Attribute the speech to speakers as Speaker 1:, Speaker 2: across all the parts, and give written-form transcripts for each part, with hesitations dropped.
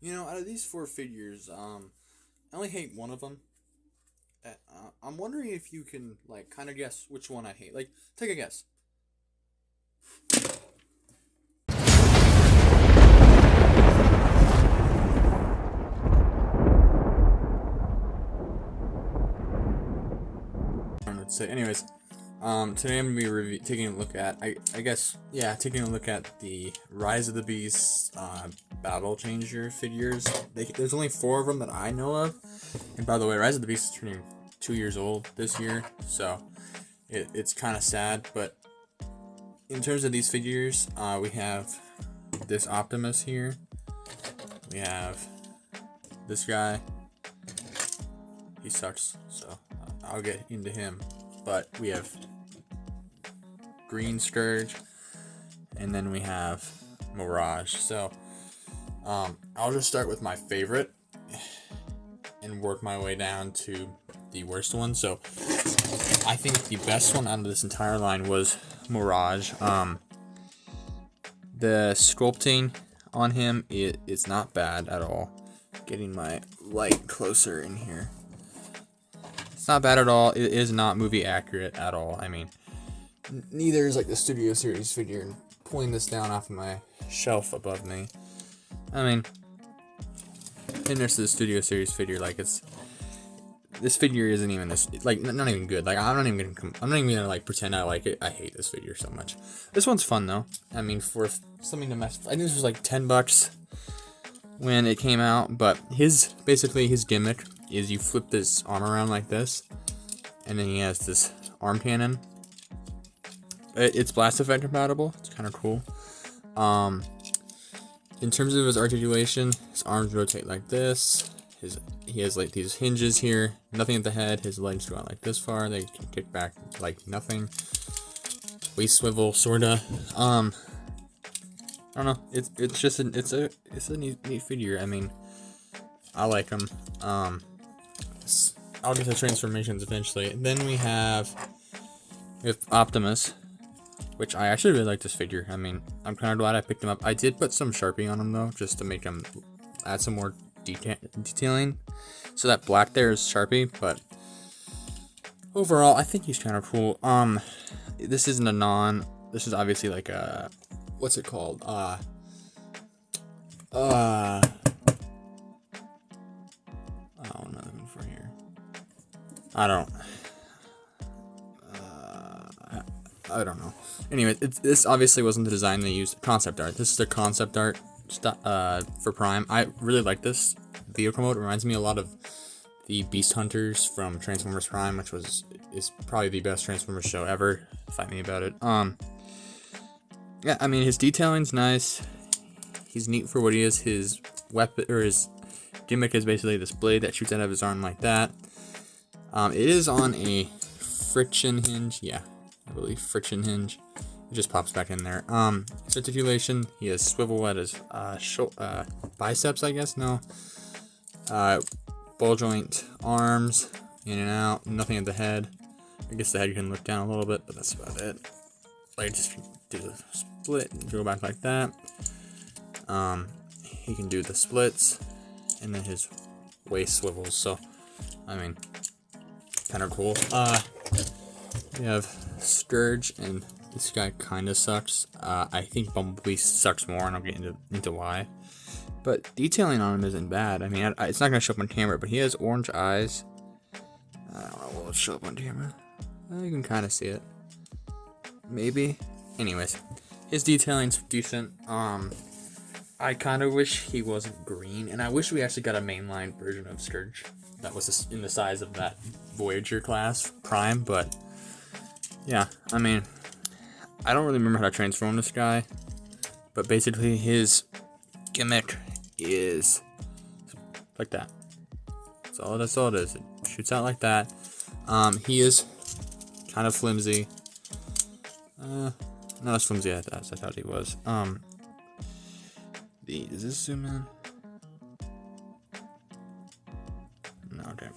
Speaker 1: Out of these four figures, I only hate one of them. I'm wondering if you can, like, kind of guess which one I hate. Like, take a guess. Let's say, anyways, today I'm gonna be taking a look at, taking a look at the Rise of the Beast Battle Changer figures. There's only four of them that I know of, and by the way, Rise of the Beast is turning 2 years old this year, so it's kind of sad. But in terms of these figures, we have this Optimus here. We have this guy. He sucks, so I'll get into him. But we have Green Scourge, and then we have Mirage. So I'll just start with my favorite and work my way down to the worst one. So I think the best one out of this entire line was Mirage. The sculpting on him, it's not bad at all. Getting my light closer in here. It's not bad at all. It is not movie accurate at all. I mean, neither is like the Studio Series figure. And pulling this down off of my shelf above me, I mean, and there's the Studio Series figure. Like, this figure isn't even this, like, not even good. Like, I'm not even gonna like pretend I like it. I hate this figure so much. This one's fun though. I mean, for something to mess, I think this was like $10 when it came out. But basically his gimmick is you flip this arm around like this, and then he has this arm cannon. It's blast effect compatible. It's kind of cool. In terms of his articulation, his arms rotate like this. He has like these hinges here. Nothing at the head. His legs go out like this far. They can kick back like nothing. Waist swivel, sorta. I don't know. It's just a neat figure. I mean, I like him. I'll get the transformations eventually. Then we have Optimus, which I actually really like this figure. I mean, I'm kind of glad I picked him up. I did put some Sharpie on him though, just to make him add some more detailing. So that black there is Sharpie, but overall, I think he's kind of cool. This isn't a this is obviously like a, what's it called? Oh, nothing for here. I don't know. Anyway, this obviously wasn't the design they used. Concept art. This is the concept art for Prime. I really like this vehicle mode. It reminds me a lot of the Beast Hunters from Transformers Prime, which is probably the best Transformers show ever. Fight me about it. Yeah, I mean, his detailing's nice. He's neat for what he is. His weapon, or his gimmick, is basically this blade that shoots out of his arm like that. It is on a friction hinge. Yeah, I believe friction hinge. It just pops back in there. His articulation, he has swivel at his biceps, I guess. No. Ball joint arms, in and out. Nothing at the head. I guess the head can look down a little bit, but that's about it. Like, just do the split and go back like that. He can do the splits, and then his waist swivels. So, I mean, kind of cool. We have Scourge, and this guy kind of sucks. I think Bumblebee sucks more, and I'll get into why. But detailing on him isn't bad. I mean, it's not going to show up on camera, but he has orange eyes. I don't know, will it show up on camera? You can kind of see it. Maybe. Anyways, his detailing's decent. I kind of wish he wasn't green, and I wish we actually got a mainline version of Scourge that was in the size of that Voyager class Prime. But yeah, I mean, I don't really remember how to transform this guy, but basically his gimmick is like that. That's all it is. It shoots out like that. He is kind of flimsy. Not as flimsy as I thought he was. Does this zoom in? No, okay.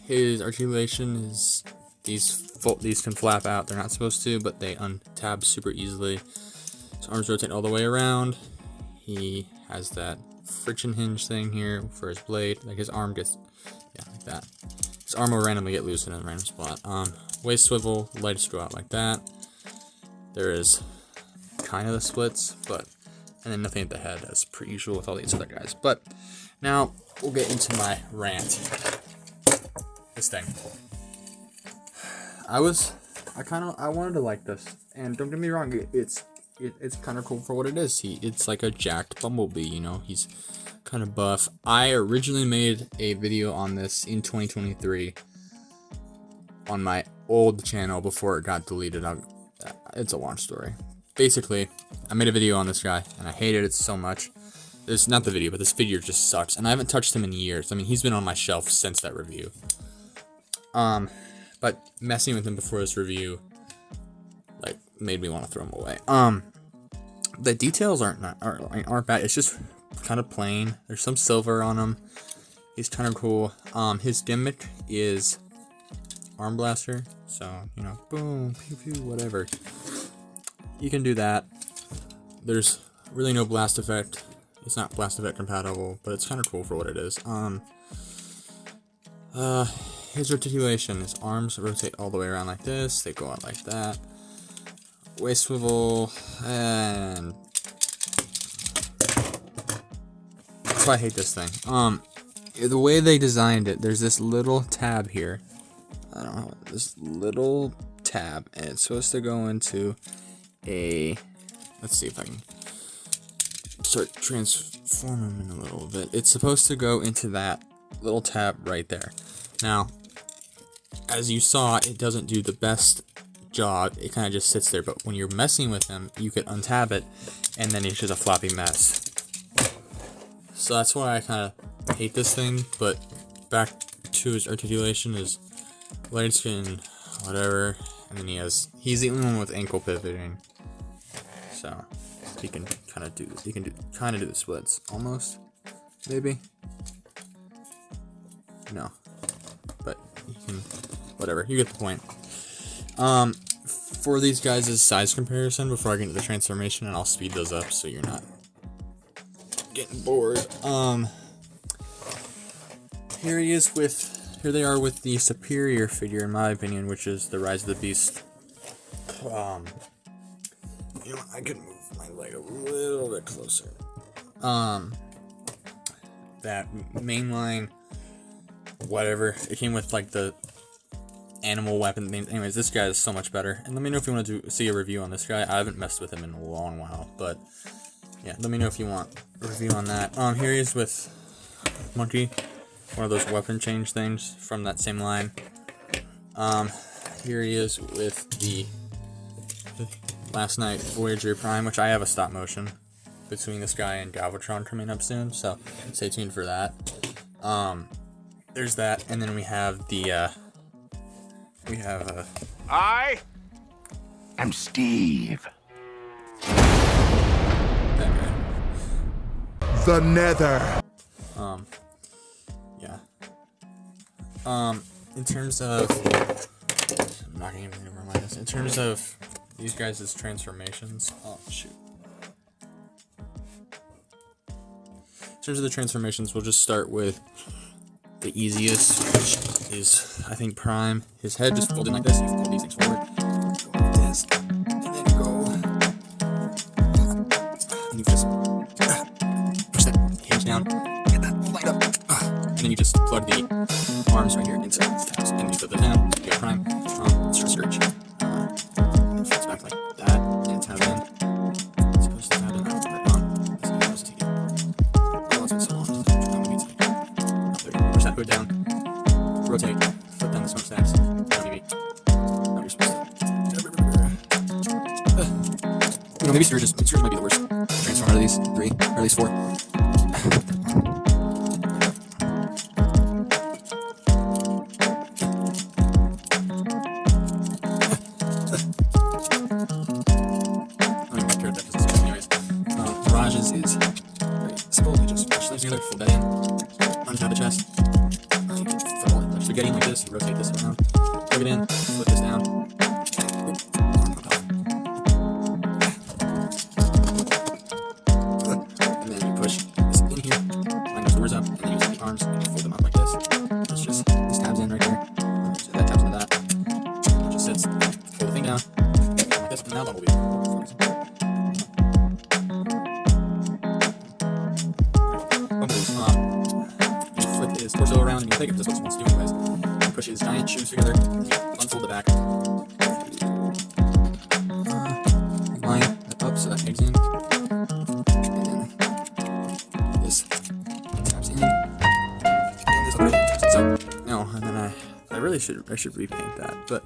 Speaker 1: His articulation is these can flap out. They're not supposed to, but they untab super easily. His arms rotate all the way around. he has that friction hinge thing here for his blade. Like his arm gets, yeah, like that. His arm will randomly get loose in a random spot. Waist swivel, lights go out like that. There is kind of the splits, but, and then nothing at the head as per usual with all these other guys. But now we'll get into my rant. This thing. I wanted to like this, and don't get me wrong, it's kind of cool for what it is. It's like a jacked Bumblebee, you know, he's kind of buff. I originally made a video on this in 2023 on my old channel before it got deleted. It's a long story. Basically, I made a video on this guy, and I hated it so much. There's not the video, but this figure just sucks, and I haven't touched him in years. I mean, he's been on my shelf since that review. But messing with him before this review, like, made me want to throw him away. The details aren't bad. It's just kind of plain. There's some silver on him. He's kind of cool. His gimmick is arm blaster. So, you know, boom, pew pew, whatever. You can do that. There's really no blast effect. It's not blast effect compatible, but it's kind of cool for what it is. His articulation, his arms rotate all the way around like this. They go out like that. Waist swivel, and that's why I hate this thing. The way they designed it, there's this little tab here. I don't know, this little tab, and it's supposed to go into a. Let's see if I can start transforming him in a little bit. It's supposed to go into that little tab right there. Now, as you saw, it doesn't do the best job. It kind of just sits there, but when you're messing with him, you could untab it, and then it's just a floppy mess. So that's why I kind of hate this thing. But back to his articulation, his light skin, whatever, and then he's the only one with ankle pivoting, so he can kind of do the splits almost, maybe. No, but he can, whatever, you get the point. For these guys' size comparison, before I get into the transformation, and I'll speed those up so you're not getting bored. Here they are with the superior figure, in my opinion, which is the Rise of the Beast. You know, I could move my leg a little bit closer. That mainline, whatever, it came with like the animal weapon thing. Anyways, this guy is so much better. And let me know if you want to see a review on this guy. I haven't messed with him in a long while, but yeah, let me know if you want a review on that. Here he is with Monkey, one of those weapon change things from that same line. Here he is with the Last Night Voyager Prime, which I have a stop motion between this guy and Galvatron coming up soon, so stay tuned for that. There's that, and then we have the
Speaker 2: I am Steve.
Speaker 1: That guy.
Speaker 2: The Nether.
Speaker 1: Yeah. In terms of, I'm not gonna even remind this. In terms of these guys' transformations, oh shoot. In terms of the transformations, we'll just start with the easiest, which is, I think, Prime. His head just folded like this. You fold these things forward, go like this, and then go, and you just push that hinge down, get that light up, and then you just plug the arms right here into the tabs, and you put them down, you get Prime. Start Scourge. Folds back like that, and tab in. It's supposed to tab in, right on. So you're supposed to take it. Oh, it's been so long. Push that hood down, rotate, flip down the smokestacks, maybe. No, you're supposed to. You know, maybe Scourge might be the worst transform out of these three, or at least four. Mirage's is very simple. You just push those together, fold that in, untap the chest. You can fold it like spaghetti like this. You rotate this around, plug it in, flip this down. And his torso around, and you think that's what he wants to do anyways. You push his giant shoes together, unfold the back, line it up so that eggs in, and then this taps in, and this other taps in. So no, and then I really should repaint that. But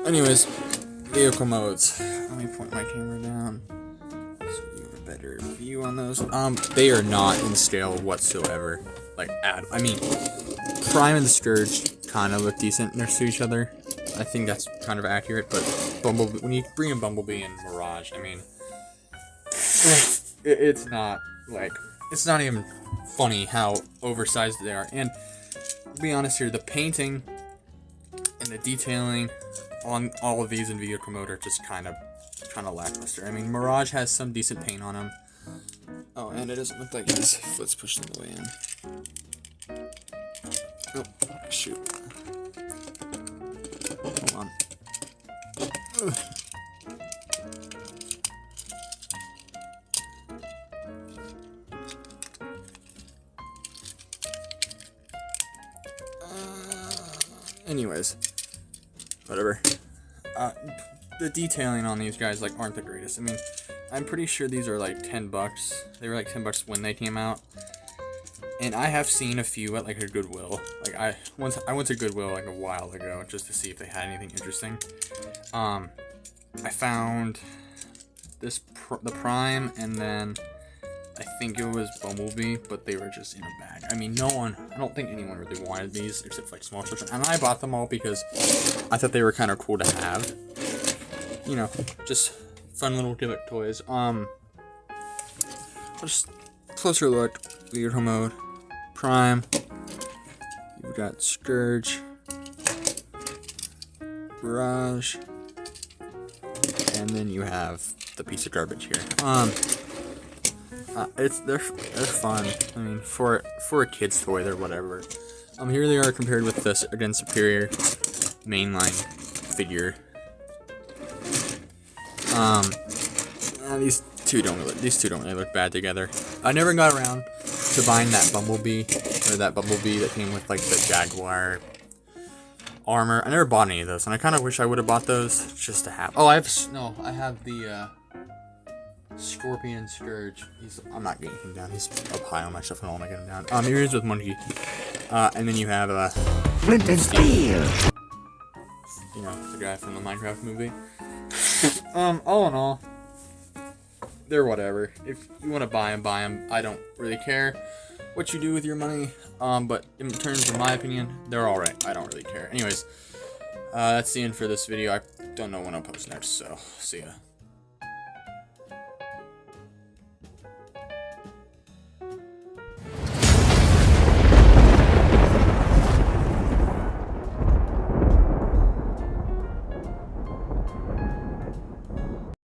Speaker 1: anyways, vehicle modes. Let me point my camera down so you have a better view on those. They are not in scale whatsoever. Like, I mean, Prime and the Scourge kind of look decent next to each other. I think that's kind of accurate, but Bumblebee, when you bring in Bumblebee and Mirage, I mean, it's not, like, it's not even funny how oversized they are. And to be honest here, the painting and the detailing on all of these in vehicle mode are just kind of lackluster. I mean, Mirage has some decent paint on him. Oh, and it doesn't look like his foot's pushed all the way in. Oh, shoot. Hold on. Ugh. Anyways, whatever. The detailing on these guys like aren't the greatest. I mean, I'm pretty sure these are like $10. They were like $10 when they came out, and I have seen a few at like a Goodwill. Like I went to Goodwill like a while ago just to see if they had anything interesting. I found the Prime, and then I think it was Bumblebee, but they were just in a bag. I mean, I don't think anyone really wanted these except for like small children, and I bought them all because I thought they were kind of cool to have. You know, just fun little gimmick toys. Just closer look. Vehicle mode, Prime. You've got Scourge, Mirage, and then you have the piece of garbage here. They're fun. I mean, for a kid's toy, they're whatever. Here they are compared with this again superior mainline figure. These two don't really look bad together. I never got around to buying that Bumblebee that came with like the Jaguar armor. I never bought any of those, and I kind of wish I would have bought those just to have. Oh, I have the Scorpion Scourge. I'm not getting him down. He's up high on my shelf, and I'll get him down. Here he is with Monkey. And then you have
Speaker 2: Flint and Steel.
Speaker 1: You know, the guy from the Minecraft movie. All in all, they're whatever. If you want to buy them. I don't really care what you do with your money. But in terms of my opinion, they're alright. I don't really care. Anyways, that's the end for this video. I don't know when I'll post next, so see ya.